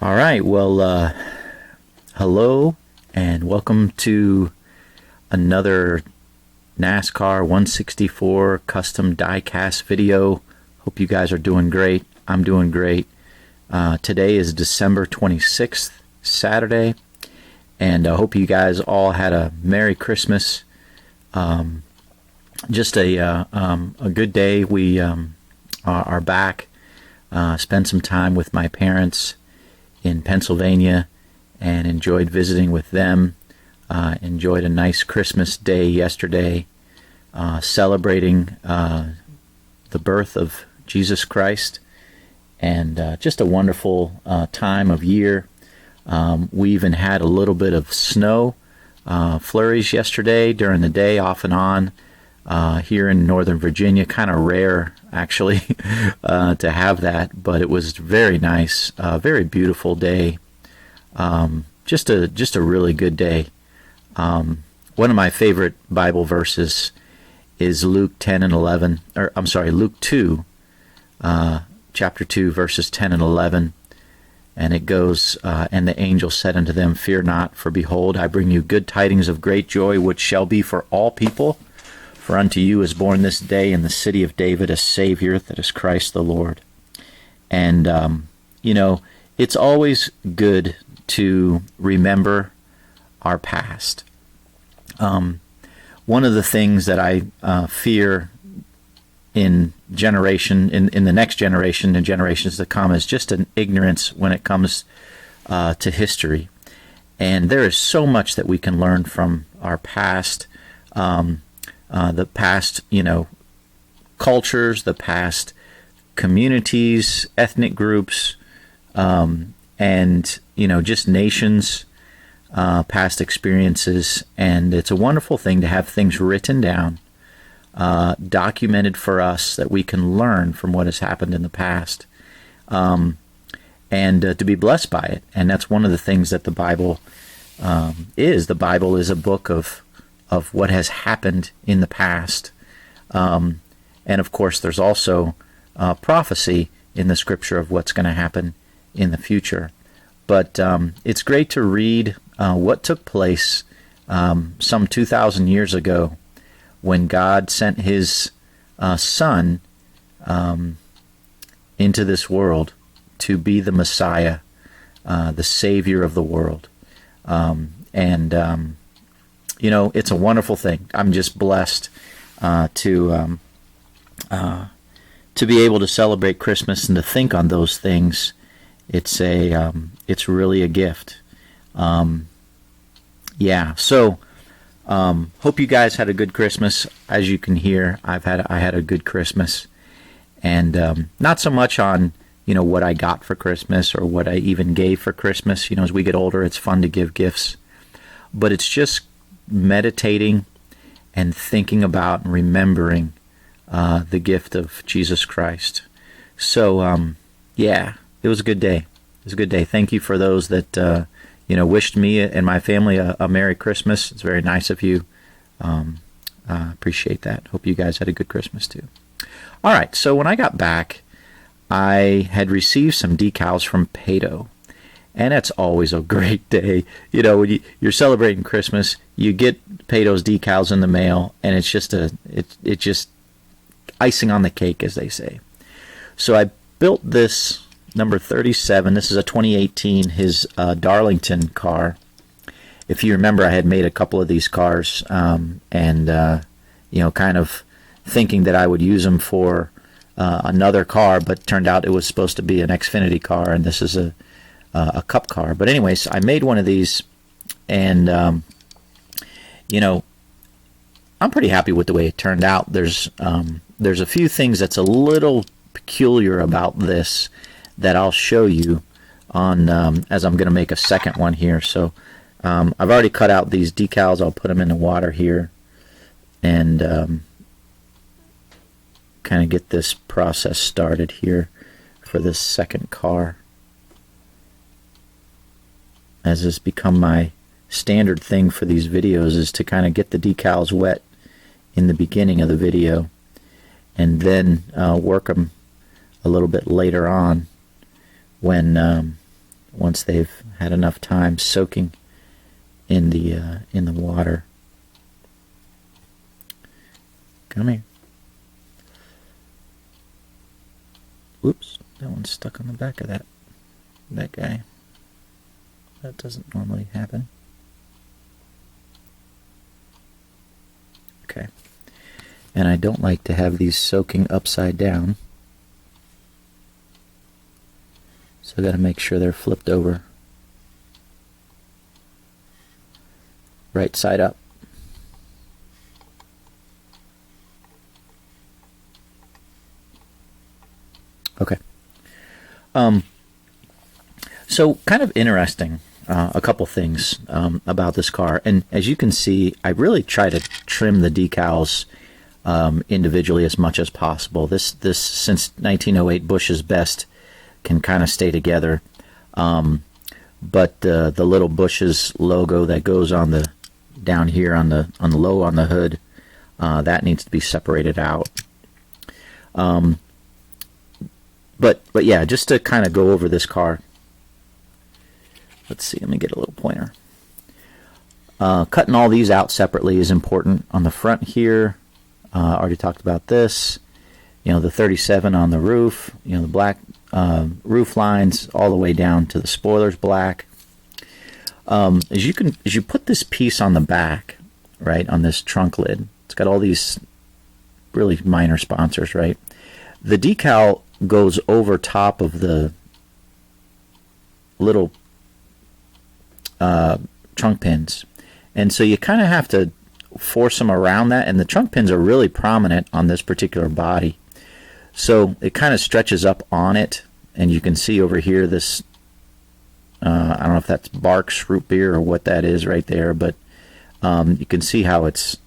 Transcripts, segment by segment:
All right, well, hello and welcome to another NASCAR 164 custom diecast video. Hope you guys are doing great. I'm doing great. Today is December 26th, Saturday, and I hope you guys all had a Merry Christmas. Just a good day. We are back. Spent some time with my parents in Pennsylvania and enjoyed visiting with them. Enjoyed a nice Christmas day yesterday, celebrating the birth of Jesus Christ, and just a wonderful time of year. We even had a little bit of snow flurries yesterday during the day, off and on, here in Northern Virginia. Kind of rare, actually, to have that, but it was very nice, very beautiful day. Just a really good day. One of my favorite Bible verses is Luke 10 and 11, or I'm sorry, Luke 2, chapter 2, verses 10 and 11. And it goes, and the angel said unto them, Fear not, for behold, I bring you good tidings of great joy, which shall be for all people. For unto you is born this day in the city of David a Savior, that is Christ the Lord. And, it's always good to remember our past. One of the things that I fear in the next generation and generations to come is just an ignorance when it comes to history. And there is so much that we can learn from our past. The past, cultures, the past communities, ethnic groups, and, just nations, past experiences. And it's a wonderful thing to have things written down, documented for us that we can learn from what has happened in the past, and to be blessed by it. And that's one of the things that the Bible is. The Bible is a book of what has happened in the past. And of course, there's also prophecy in the scripture of what's going to happen in the future. But it's great to read what took place some 2,000 years ago when God sent his Son into this world to be the Messiah, the Savior of the world. It's a wonderful thing. I'm just blessed to be able to celebrate Christmas and to think on those things. It's really a gift. So hope you guys had a good Christmas. As you can hear, I had a good Christmas, and not so much on what I got for Christmas or what I even gave for Christmas. As we get older, it's fun to give gifts, but it's just meditating and thinking about and remembering the gift of Jesus Christ. So, it was a good day. It was a good day. Thank you for those that, wished me and my family a Merry Christmas. It's very nice of you. Appreciate that. Hope you guys had a good Christmas too. All right, so when I got back, I had received some decals from Pato. And that's always a great day. When you're celebrating Christmas, you get Pato's decals in the mail, and it's just it's just icing on the cake, as they say. So I built this number 37. This is a 2018, his Darlington car. If you remember, I had made a couple of these cars, and kind of thinking that I would use them for another car, but turned out it was supposed to be an Xfinity car, and this is a cup car. But anyways, I made one of these, and I'm pretty happy with the way it turned out. There's a few things that's a little peculiar about this that I'll show you on as I'm going to make a second one here. So I've already cut out these decals. I'll put them in the water here and kind of get this process started here for this second car, as has become my standard thing for these videos, is to kind of get the decals wet in the beginning of the video and then work them a little bit later on when once they've had enough time soaking in the water. Come here. Whoops, that one's stuck on the back of that guy. That doesn't normally happen. Okay. And I don't like to have these soaking upside down. So I got to make sure they're flipped over right side up. Okay. So kind of interesting, a couple things about this car. And as you can see, I really try to trim the decals individually as much as possible. This since 1908 Buescher's Best can kind of stay together. But the little Buescher's logo that goes on the down here on the low on the hood, that needs to be separated out. But yeah, just to kind of go over this car. Let's see, let me get a little pointer. Cutting all these out separately is important. On the front here, already talked about this. You know, the 37 on the roof, you know, the black roof lines all the way down to the spoilers black. As you put this piece on the back, right, on this trunk lid, it's got all these really minor sponsors, right? The decal goes over top of the little trunk pins, and so you kind of have to force them around that, and the trunk pins are really prominent on this particular body, so it kind of stretches up on it, and you can see over here this I don't know if that's Barks root beer or what that is right there, but you can see how it's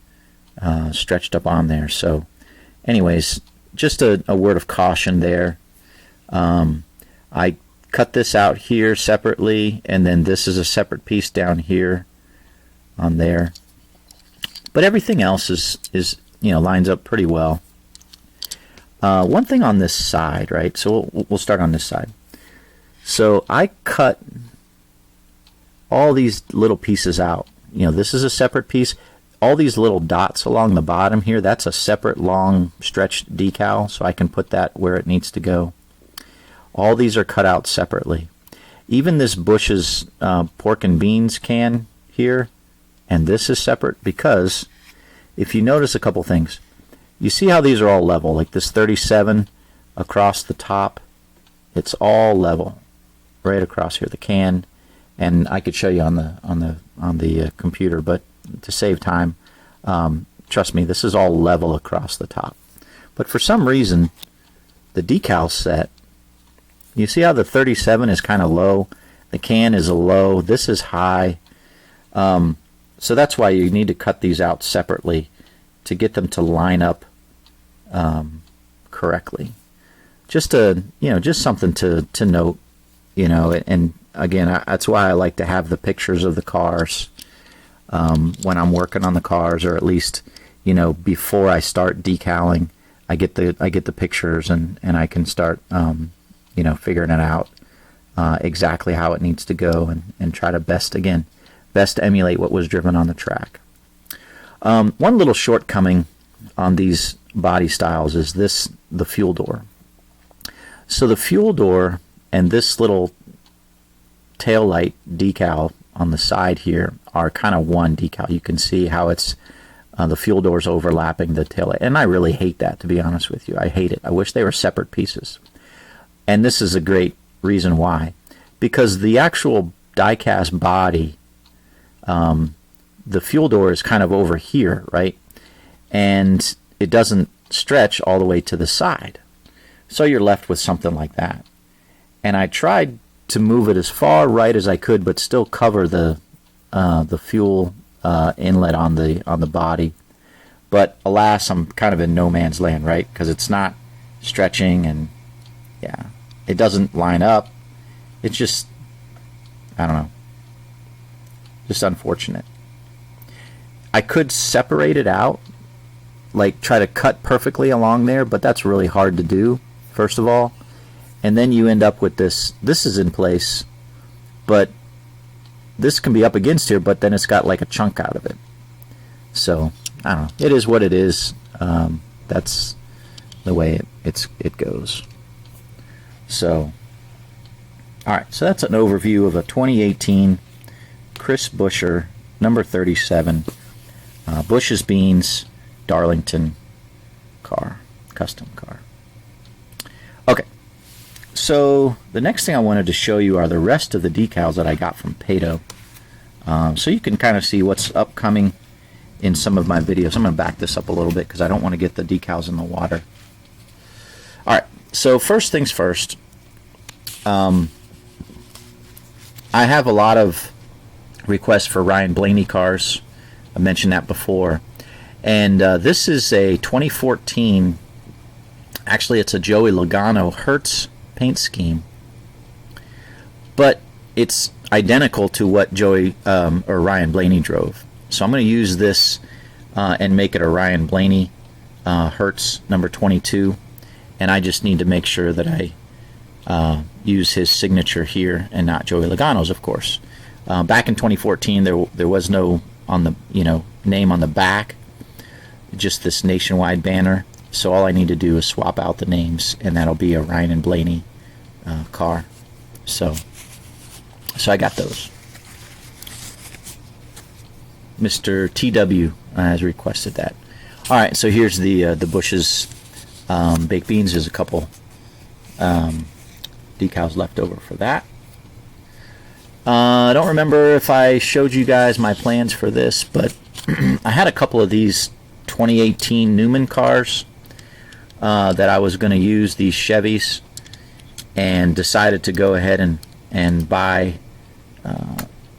stretched up on there. So anyways, just a word of caution there. I cut this out here separately, and then this is a separate piece down here on there. But everything else is you know, lines up pretty well. One thing on this side, right? So we'll start on this side. So I cut all these little pieces out. You know, this is a separate piece. All these little dots along the bottom here, that's a separate long stretched decal, so I can put that where it needs to go. All these are cut out separately. Even this Buescher's pork and beans can here, and this is separate, because if you notice a couple things, you see how these are all level, like this 37 across the top, it's all level right across here, the can. And I could show you on the computer, but to save time, trust me, this is all level across the top. But for some reason, the decal set, you see how the 37 is kind of low, the can is a low, this is high. So that's why you need to cut these out separately to get them to line up correctly. Just just something to note, you know. And again, that's why I like to have the pictures of the cars when I'm working on the cars, or at least, you know, before I start decaling, I get the pictures, and I can start you know, figuring it out exactly how it needs to go, and try to best emulate what was driven on the track. One little shortcoming on these body styles is the fuel door. So the fuel door and this little tail light decal on the side here are kind of one decal. You can see how it's the fuel doors overlapping the tail light, and I really hate that, to be honest with you. I hate it. I wish they were separate pieces. And this is a great reason why, because the actual diecast body, the fuel door is kind of over here, right? And it doesn't stretch all the way to the side. So you're left with something like that. And I tried to move it as far right as I could, but still cover the fuel inlet on the body. But alas, I'm kind of in no man's land, right? Because it's not stretching, and yeah, it doesn't line up. It's just, I don't know, just unfortunate. I could separate it out, like try to cut perfectly along there, but that's really hard to do, first of all. And then you end up with this is in place but this can be up against here, but then it's got like a chunk out of it. So I don't know. It is what it is. That's the way it goes. So, all right. So that's an overview of a 2018 Chris Buescher number 37 Bush's Beans Darlington car, custom car. Okay. So the next thing I wanted to show you are the rest of the decals that I got from Pato. So you can kind of see what's upcoming in some of my videos. I'm going to back this up a little bit because I don't want to get the decals in the water. Alright, so first things first. I have a lot of requests for Ryan Blaney cars. I mentioned that before. And this is a 2014, actually it's a Joey Logano Hertz paint scheme. But it's identical to what Joey or Ryan Blaney drove. So I'm going to use this and make it a Ryan Blaney Hertz number 22. And I just need to make sure that I use his signature here and not Joey Logano's, of course. Back in 2014, there was no name on the back, just this nationwide banner. So all I need to do is swap out the names, and that'll be a Ryan and Blaney car. So I got those. Mr. TW has requested that. All right, so here's the Bush's baked beans. There's a couple decals left over for that. I don't remember if I showed you guys my plans for this, but I had a couple of these 2018 Newman cars that I was going to use, these Chevys, and decided to go ahead and buy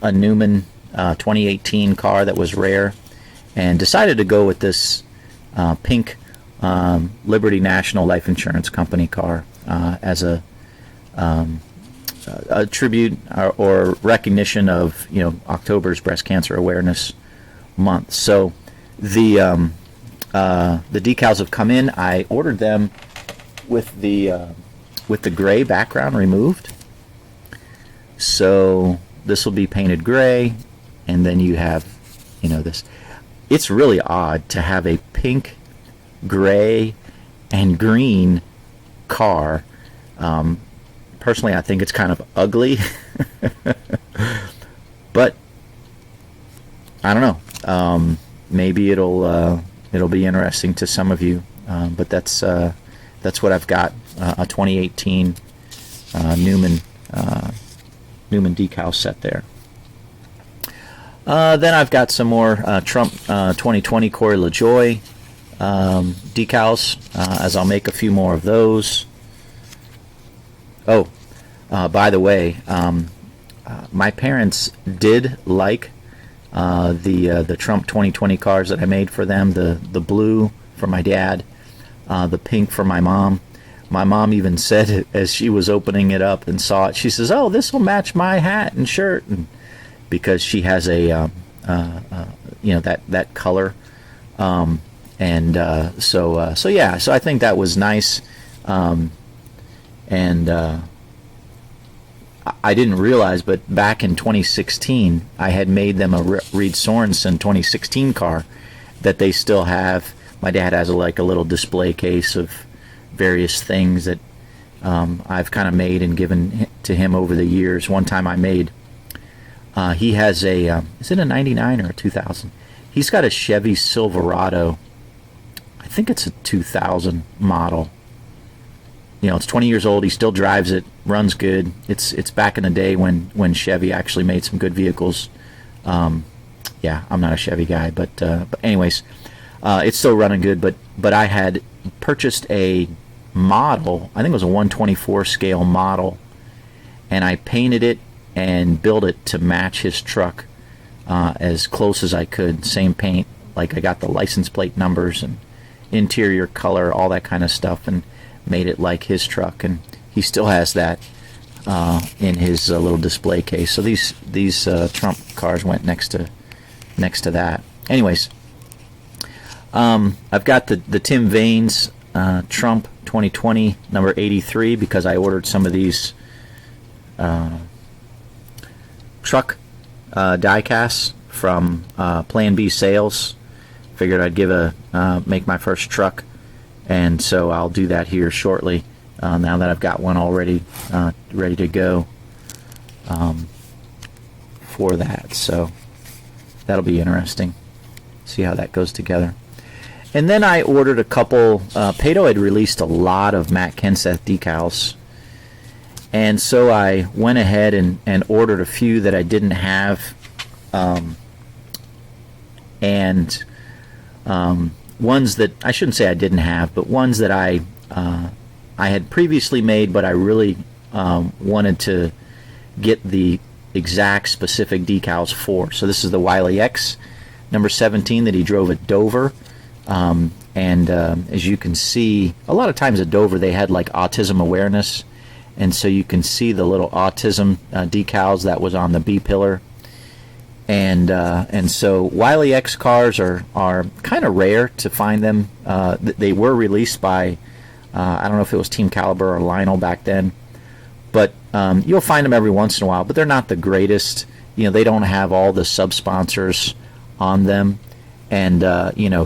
a Newman 2018 car that was rare, and decided to go with this pink Liberty National Life Insurance Company car as a tribute or recognition of October's Breast Cancer Awareness Month. So the decals have come in. I ordered them with the gray background removed. So this will be painted gray, and then you have this. It's really odd to have a pink, gray, and green car. Personally, I think it's kind of ugly, but I don't know. Maybe it'll be interesting to some of you. But that's what I've got. A 2018 Newman decal set there. Then I've got some more Trump 2020 Corey LaJoie decals, as I'll make a few more of those. Oh, by the way, my parents did like the Trump 2020 cars that I made for them. The blue for my dad, the pink for my mom. My mom even said, as she was opening it up and saw it, she says, "Oh, this will match my hat and shirt," and because she has a that color, so yeah. So I think that was nice. I didn't realize, but back in 2016, I had made them a Reed Sorensen 2016 car that they still have. My dad has a little display case of various things that I've kind of made and given to him over the years. One time I made, he has a, is it a 99 or a 2000? He's got a Chevy Silverado. I think it's a 2000 model. It's 20 years old. He still drives it, runs good. It's back in the day when Chevy actually made some good vehicles. Yeah, I'm not a Chevy guy, but anyways, it's still running good. But I had purchased a model. I think it was a 124 scale model, and I painted it and built it to match his truck as close as I could. Same paint. Like I got the license plate numbers and interior color, all that kind of stuff, and made it like his truck, and he still has that in his little display case. So these Trump cars went next to that. Anyways, I've got the Tim Vaines Trump 2020 number 83 because I ordered some of these truck diecast from Plan B Sales. Figured I'd make my first truck, and so I'll do that here shortly. Now that I've got one already ready to go for that, so that'll be interesting. See how that goes together. And then I ordered a couple. Pato had released a lot of Matt Kenseth decals, and so I went ahead and ordered a few that I didn't have, and ones that I shouldn't say I didn't have, but ones that I had previously made, but I really wanted to get the exact specific decals for. So this is the Wiley X number 17 that he drove at Dover. As you can see, a lot of times at Dover they had like autism awareness, and so you can see the little autism decals that was on the B pillar. And so Wiley X cars are kind of rare to find them. They were released by I don't know if it was Team Caliber or Lionel back then, but you'll find them every once in a while. But they're not the greatest. They don't have all the sub-sponsors on them. And,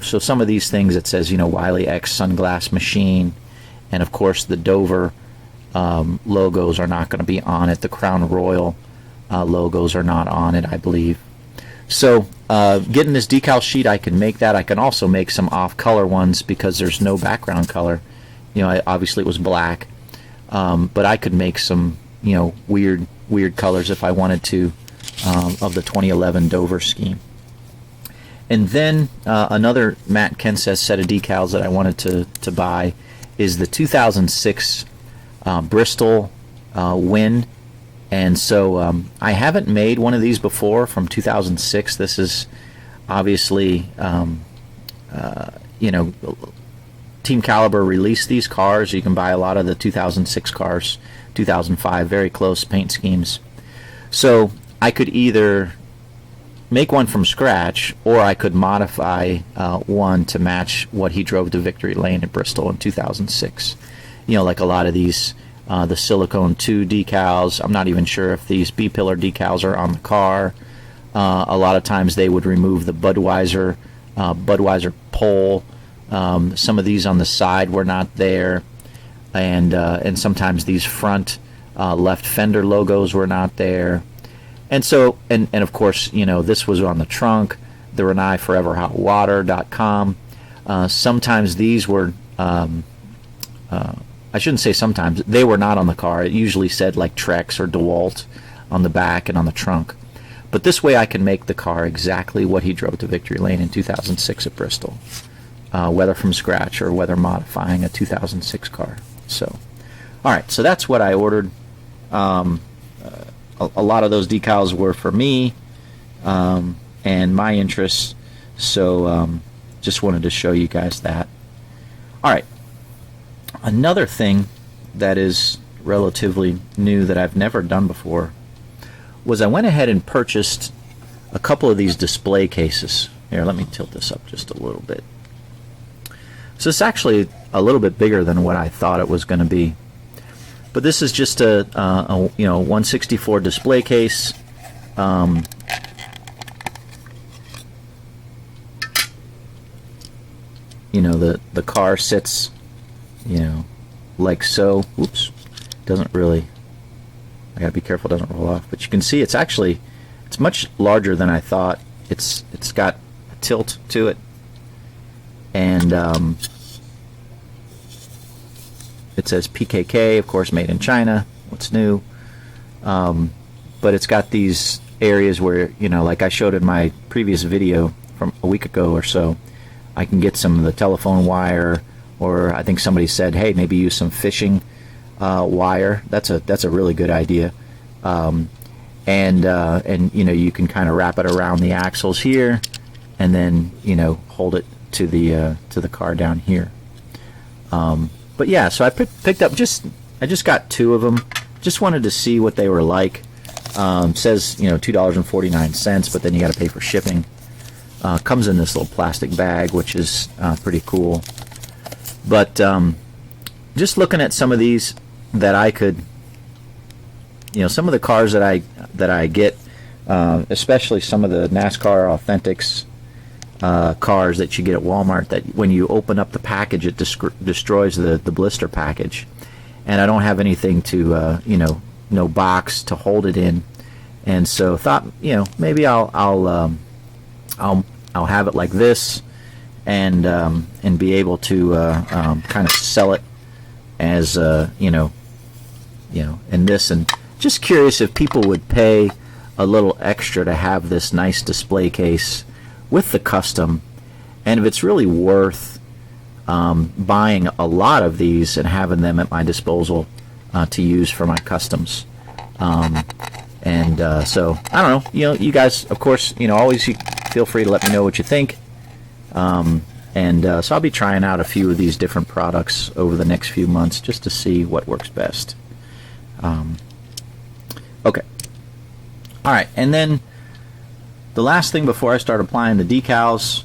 so some of these things, it says, Wiley X Sunglass Machine. And, of course, the Dover logos are not going to be on it. The Crown Royal logos are not on it, I believe. So getting this decal sheet, I can make that. I can also make some off-color ones because there's no background color. Obviously it was black. But I could make some, weird colors if I wanted to of the 2011 Dover scheme. And then another Matt Kenseth set of decals that I wanted to buy is the 2006 Bristol Win. And so I haven't made one of these before from 2006. This is obviously, Team Caliber released these cars. You can buy a lot of the 2006 cars, 2005, very close paint schemes. So I could either make one from scratch, or I could modify one to match what he drove to Victory Lane at Bristol in 2006. Like a lot of these, the Silicone 2 decals. I'm not even sure if these B-pillar decals are on the car. A lot of times they would remove the Budweiser pole. Some of these on the side were not there, and sometimes these front left fender logos were not there. And so, and of course, this was on the trunk, the RenaiForeverHotWater.com. Sometimes these were, I shouldn't say sometimes, they were not on the car. It usually said like Trex or DeWalt on the back and on the trunk. But this way I can make the car exactly what he drove to Victory Lane in 2006 at Bristol, whether from scratch or whether modifying a 2006 car. So, all right, so that's what I ordered. A lot of those decals were for me and my interests, so just wanted to show you guys that. All right, another thing that is relatively new that I've never done before was I went ahead and purchased a couple of these display cases. Here, let me tilt this up just a little bit. So it's actually a little bit bigger than what I thought it was going to be. But this is just a 164 display case. The car sits, like so. Oops, doesn't really. I gotta be careful it doesn't roll off. But you can see it's much larger than I thought. It's got a tilt to it, and it says PKK, of course, made in China. What's new? But it's got these areas where, like I showed in my previous video from a week ago or so, I can get some of the telephone wire, or I think somebody said, hey, maybe use some fishing wire. That's a really good idea. And you can kind of wrap it around the axles here, and then hold it to the car down here. But yeah, so I picked up I just got two of them. Just wanted to see what they were like. Says $2.49, but then you got to pay for shipping. Comes in this little plastic bag, which is pretty cool. But just looking at some of these that I could, some of the cars that I get, especially some of the NASCAR Authentics cars that you get at Walmart, that when you open up the package, it destroys the blister package. And I don't have anything to, no box to hold it in. And so thought, maybe I'll have it like this, and be able to kind of sell it as in this. And just curious if people would pay a little extra to have this nice display case with the custom, and if it's really worth buying a lot of these and having them at my disposal to use for my customs. So I don't know. You guys, of course, always feel free to let me know what you think. So I'll be trying out a few of these different products over the next few months just to see what works best. Okay. All right, and then the last thing before I start applying the decals,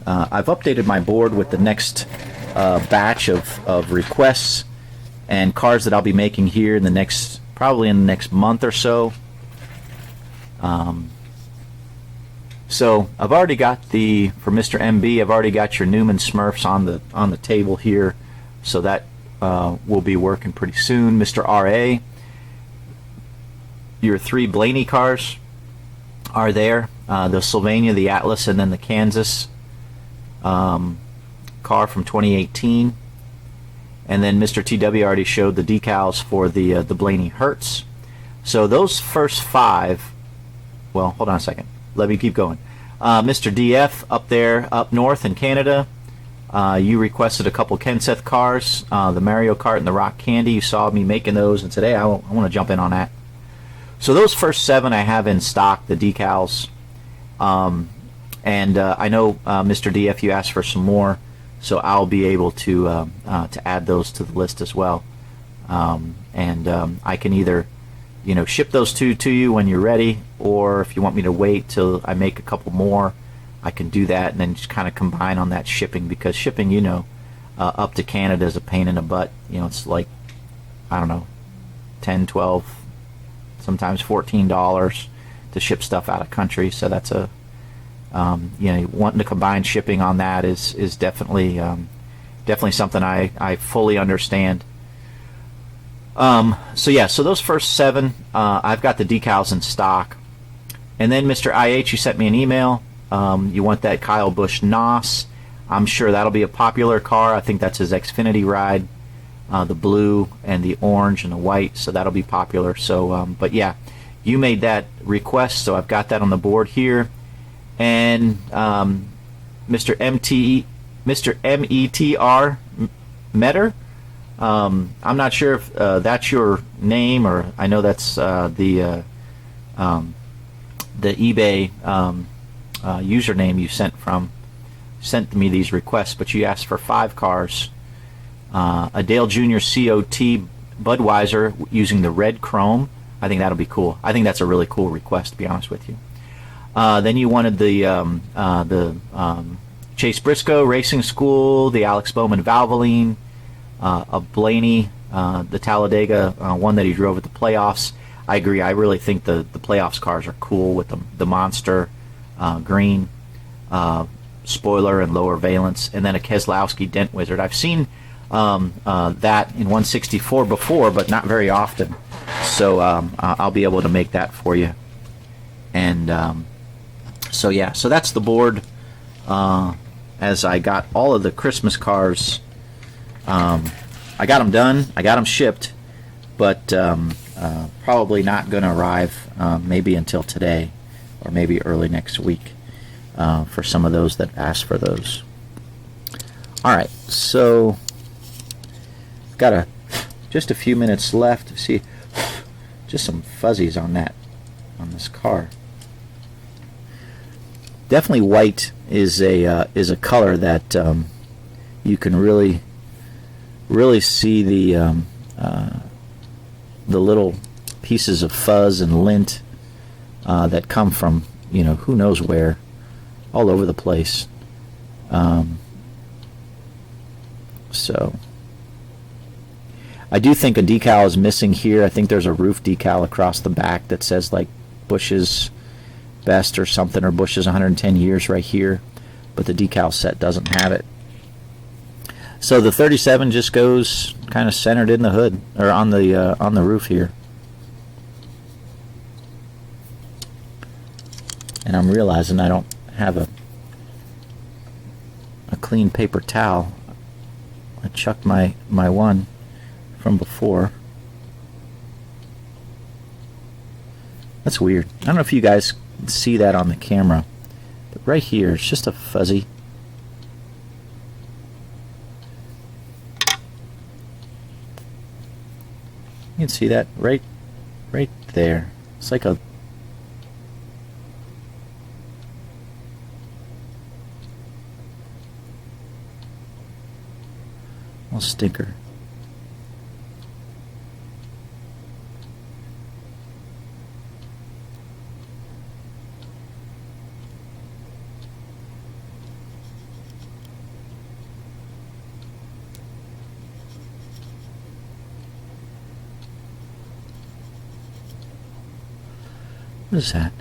I've updated my board with the next batch of requests and cars that I'll be making here in the next, probably in the next month or so. So I've already got for Mr. MB, I've already got your Newman Smurfs on the table here, so that will be working pretty soon. Mr. RA, your 3 Blaney cars are there, the Sylvania, the Atlas, and then the Kansas car from 2018. And then Mr. TW already showed the decals for the Blaney Hertz. So those first 5, well, hold on a second, let me keep going. Mr. DF up there, up north in Canada, you requested a couple Kenseth cars, the Mario Kart and the Rock Candy. You saw me making those, and today I want to jump in on that. So those first 7 I have in stock, the decals. I know, Mr. DF, you asked for some more, so I'll be able to add those to the list as well. I can either, ship those 2 to you when you're ready, or if you want me to wait till I make a couple more, I can do that and then just kind of combine on that shipping, because shipping, up to Canada is a pain in the butt. It's like, I don't know, 10, 12, sometimes $14 to ship stuff out of country. So that's a wanting to combine shipping on that is definitely something I fully understand. So those first 7, I've got the decals in stock. And then Mr. IH, you sent me an email. You want that Kyle Busch NOS. I'm sure that'll be a popular car. I think that's his Xfinity ride. The blue and the orange and the white, so that'll be popular. So, but yeah, you made that request, so I've got that on the board here. And Mr. METR Metter, I'm not sure if that's your name, or I know that's the eBay username you sent me these requests, but you asked for 5 cars. A Dale Jr. COT Budweiser using the red chrome. I think that'll be cool. I think that's a really cool request, to be honest with you. Then you wanted the Chase Briscoe Racing School, the Alex Bowman Valvoline, a Blaney, the Talladega one that he drove at the playoffs. I agree. I really think the playoffs cars are cool with the Monster green spoiler and lower valence, and then a Keselowski Dent Wizard. I've seen that in 164 before, but not very often. So I'll be able to make that for you. And so that's the board. As I got all of the Christmas cars, I got them done. I got them shipped, but probably not going to arrive maybe until today or maybe early next week for some of those that asked for those. All right, so got just a few minutes left. See, just some fuzzies on this car. Definitely white is a color that you can really see the little pieces of fuzz and lint that come from who knows where, all over the place. So I do think a decal is missing here. I think there's a roof decal across the back that says like Busch's Best or something, or Buescher's 110 years right here, but the decal set doesn't have it. So the 37 just goes kind of centered in the hood, or on the roof here. And I'm realizing I don't have a clean paper towel. I chucked my one from before. That's weird. I don't know if you guys see that on the camera, but right here it's just a fuzzy. You can see that right there. It's like a little stinker. What is that?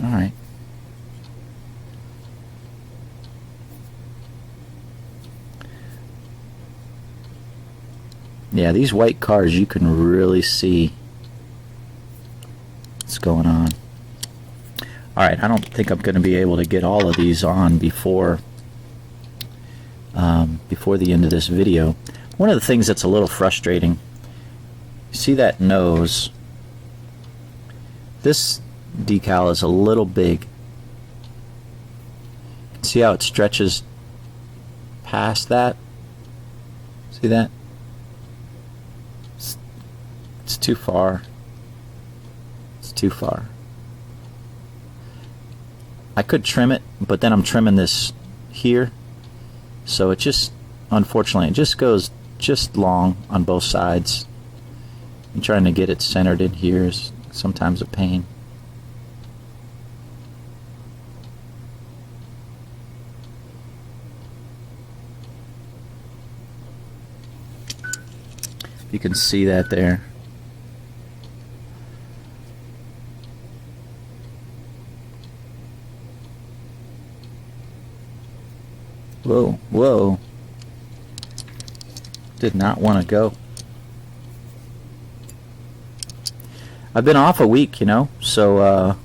All right. Yeah, these white cars, you can really see what's going on. All right, I don't think I'm going to be able to get all of these on before the end of this video. One of the things that's a little frustrating, you see that nose? This decal is a little big. See how it stretches past that? See that? It's too far. It's too far. I could trim it, but then I'm trimming this here. So it just, unfortunately, it just goes just long on both sides. And trying to get it centered in here is sometimes a pain. You can see that there. Whoa, whoa. Did not want to go. I've been off a week, you know, so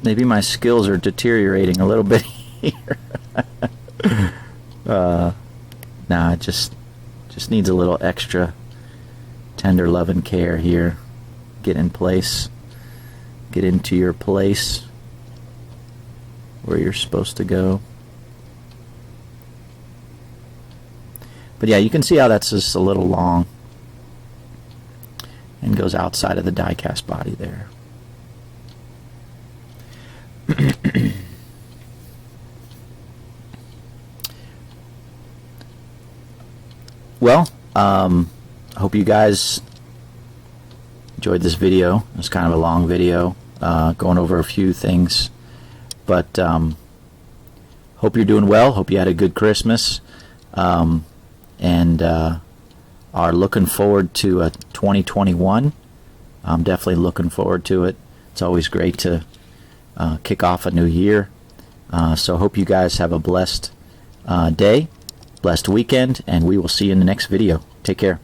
maybe my skills are deteriorating a little bit here. Nah, it just needs a little extra tender love and care here. Get in place. Get into your place where you're supposed to go. But yeah, you can see how that's just a little long and goes outside of the die-cast body there. Well, I hope you guys enjoyed this video. It was kind of a long video, going over a few things, but hope you're doing well. Hope you had a good Christmas, and are looking forward to 2021. I'm definitely looking forward to it. It's always great to kick off a new year. So hope you guys have a blessed day, blessed weekend, and we will see you in the next video. Take care.